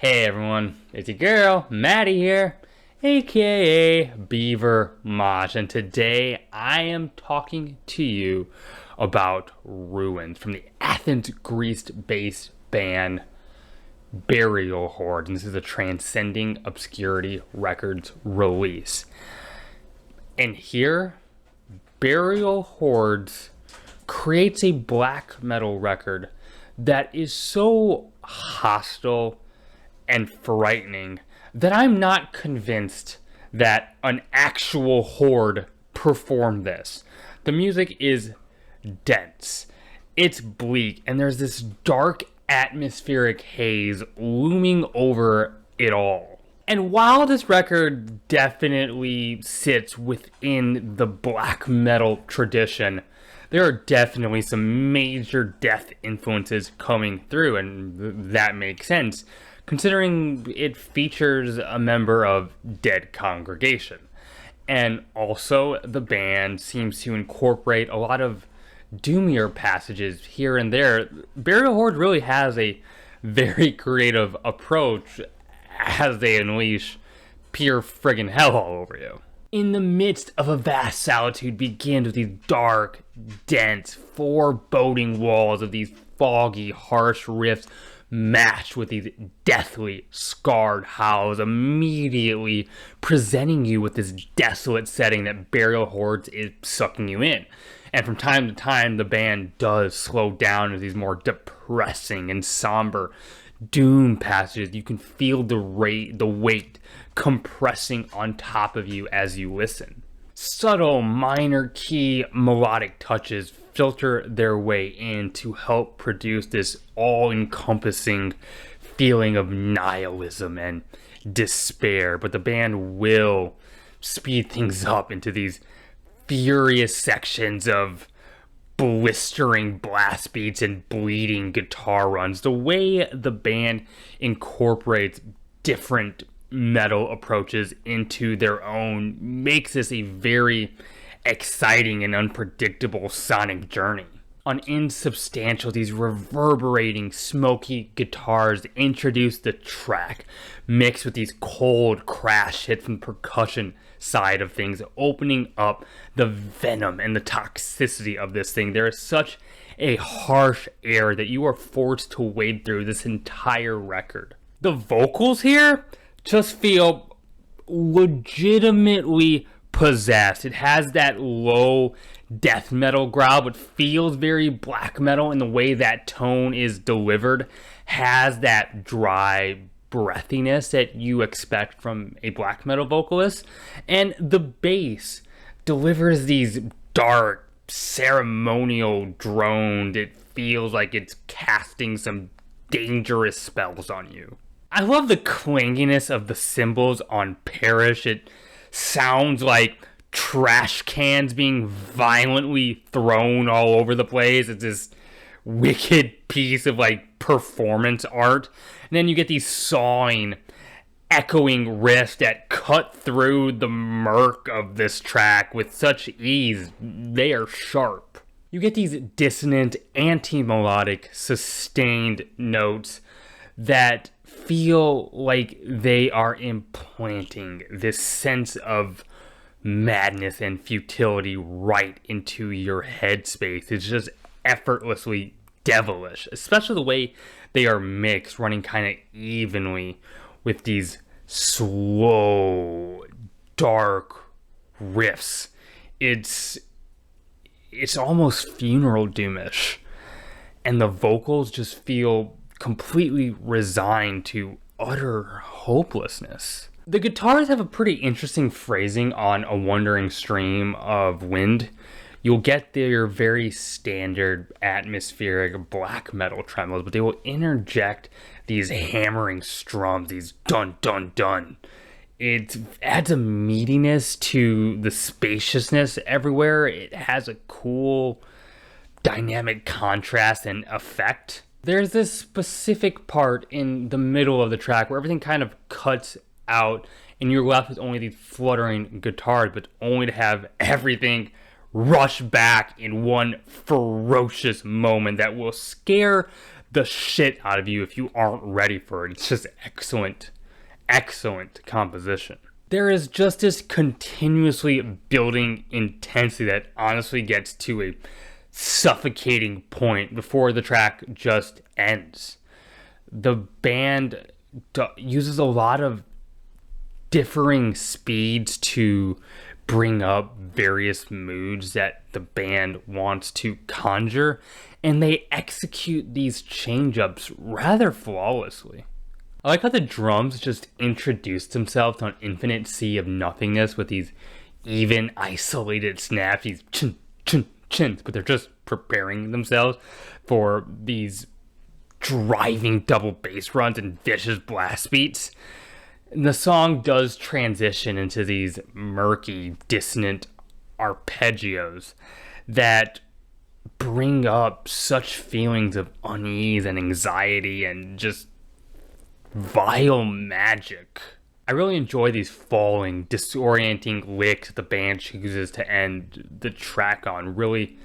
Hey everyone, it's your girl, Maddie here, aka Beaver Mosh, and today I am talking to you about Ruins from the Athens, Greece-based band Burial Hordes, and this is a Transcending Obscurity Records release. And here, Burial Hordes creates a black metal record that is so hostile and frightening that I'm not convinced that an actual horde performed this. The music is dense, it's bleak, and there's this dark atmospheric haze looming over it all. And while this record definitely sits within the black metal tradition, there are definitely some major death influences coming through, and that makes sense considering it features a member of Dead Congregation. And also, the band seems to incorporate a lot of doomier passages here and there. Burial Horde really has a very creative approach as they unleash pure friggin' hell all over you. In the midst of a vast solitude begins with these dark, dense, foreboding walls of these foggy, harsh riffs matched with these deathly, scarred howls, immediately presenting you with this desolate setting that Burial Hordes is sucking you in. And from time to time, the band does slow down to these more depressing and somber doom passages. You can feel the weight compressing on top of you as you listen. Subtle minor key melodic touches filter their way in to help produce this all-encompassing feeling of nihilism and despair, but the band will speed things up into these furious sections of blistering blast beats and bleeding guitar runs. The way the band incorporates different metal approaches into their own makes this a very exciting and unpredictable sonic journey. On Insubstantial, these reverberating, smoky guitars introduce the track, mixed with these cold crash hits from the percussion side of things, opening up the venom and the toxicity of this thing. There is such a harsh air that you are forced to wade through this entire record. The vocals here just feel legitimately possessed. It has that low death metal growl, but feels very black metal in the way that tone is delivered. Has that dry breathiness that you expect from a black metal vocalist. And the bass delivers these dark, ceremonial drones. It feels like it's casting some dangerous spells on you. I love the clanginess of the cymbals on Perish. It sounds like trash cans being violently thrown all over the place. It's this wicked piece of like performance art. And then you get these sawing, echoing riffs that cut through the murk of this track with such ease. They are sharp. You get these dissonant, anti-melodic, sustained notes that feel like they are implanting this sense of madness and futility right into your headspace. It's just effortlessly devilish, especially the way they are mixed, running kind of evenly with these slow, dark riffs. It's almost funeral doomish, and the vocals just feel completely resigned to utter hopelessness. The guitars have a pretty interesting phrasing on A Wandering Stream of Wind. You'll get their very standard atmospheric black metal tremolos, but they will interject these hammering strums, these dun dun dun. It adds a meatiness to the spaciousness everywhere. It has a cool dynamic contrast and effect. There's this specific part in the middle of the track where everything kind of cuts out and you're left with only these fluttering guitars, but only to have everything rush back in one ferocious moment that will scare the shit out of you if you aren't ready for it. It's just excellent composition. There is just this continuously building intensity that honestly gets to a suffocating point before the track just ends. The band uses a lot of differing speeds to bring up various moods that the band wants to conjure, and they execute these change-ups rather flawlessly. I like how the drums just introduce themselves to an infinite sea of nothingness with these even isolated snaps, these chin, chin, chins, but they're just preparing themselves for these driving double bass runs and vicious blast beats. And the song does transition into these murky, dissonant arpeggios that bring up such feelings of unease and anxiety and just vile magic. I really enjoy these falling, disorienting licks the band chooses to end the track on. Really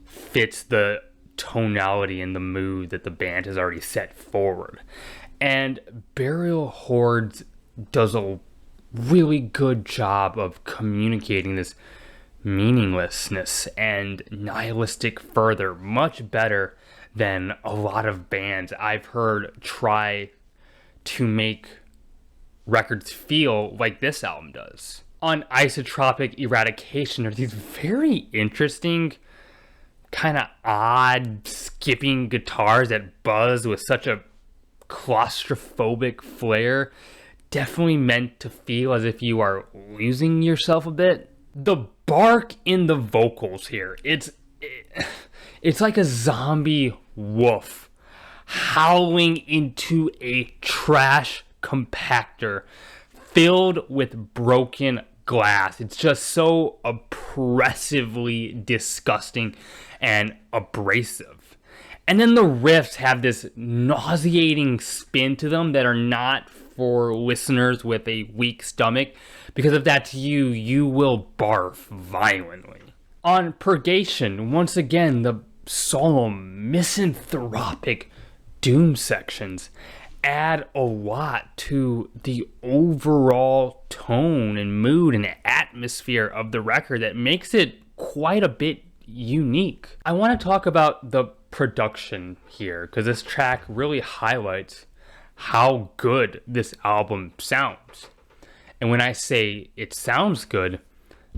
fits the tonality and the mood that the band has already set forward. And Burial Hordes does a really good job of communicating this meaninglessness and nihilistic further, much better than a lot of bands I've heard try to make records feel like this album does. On Isotropic Eradication, there are these very interesting, kind of odd, skipping guitars that buzz with such a claustrophobic flair. Definitely meant to feel as if you are losing yourself a bit. The bark in the vocals here, it's like a zombie wolf howling into a trash compactor filled with broken glass. It's just so oppressively disgusting and abrasive. And then the riffs have this nauseating spin to them that are not for listeners with a weak stomach, because if that's you, you will barf violently. On Purgation, once again, the solemn, misanthropic doom sections add a lot to the overall tone and mood and atmosphere of the record that makes it quite a bit unique. I want to talk about the production here, because this track really highlights how good this album sounds. And when I say it sounds good,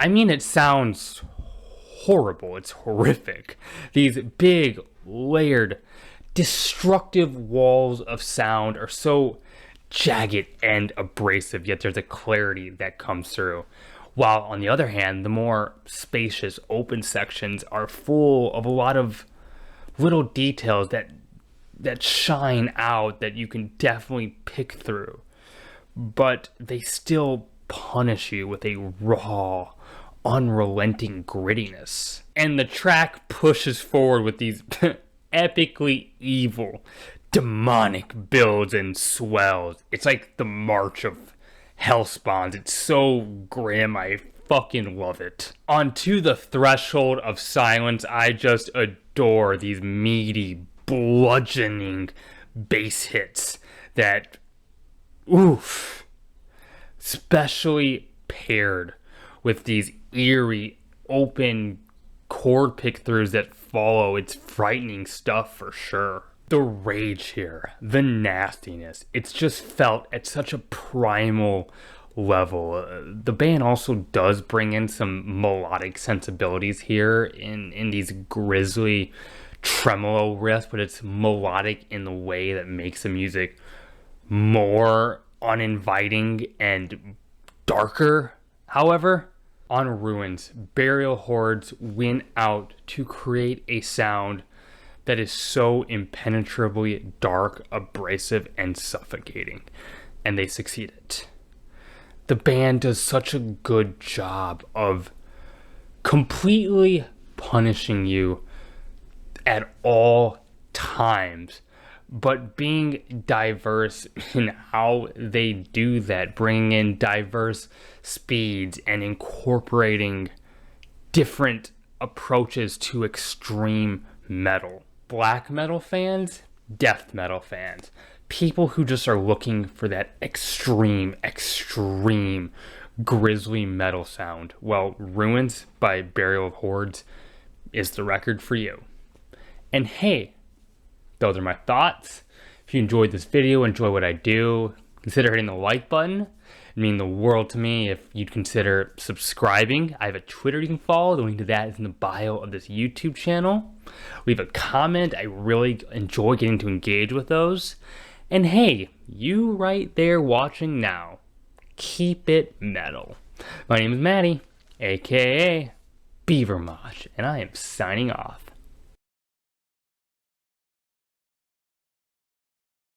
I mean it sounds horrible. It's horrific. These big, layered, destructive walls of sound are so jagged and abrasive, yet there's a clarity that comes through. While on the other hand, the more spacious, open sections are full of a lot of little details that shine out, that you can definitely pick through, but they still punish you with a raw, unrelenting grittiness. And the track pushes forward with these epically evil, demonic builds and swells. It's like the march of hellspawns. It's so grim, I fucking love it. Onto the Threshold of Silence, I just adore these meaty, bludgeoning bass hits that, oof, especially paired with these eerie, open chord pick-throughs that follow. It's frightening stuff for sure. The rage here, the nastiness, it's just felt at such a primal level. The band also does bring in some melodic sensibilities here in these grisly tremolo riffs, but it's melodic in the way that makes the music more uninviting and darker. However, on Ruins, Burial Hordes went out to create a sound that is so impenetrably dark, abrasive, and suffocating, and they succeeded. The band does such a good job of completely punishing you at all times, but being diverse in how they do that, bringing in diverse speeds and incorporating different approaches to extreme metal. Black metal fans, death metal fans, people who just are looking for that extreme grisly metal sound. Well, Ruins by Burial of Hordes is the record for you. And hey, those are my thoughts. If you enjoyed this video, enjoy what I do, consider hitting the like button. It'd mean the world to me if you'd consider subscribing. I have a Twitter you can follow. The link to that is in the bio of this YouTube channel. Leave a comment. I really enjoy getting to engage with those. And hey, you right there watching now, keep it metal. My name is Maddie, aka Beaver Mosh, and I am signing off.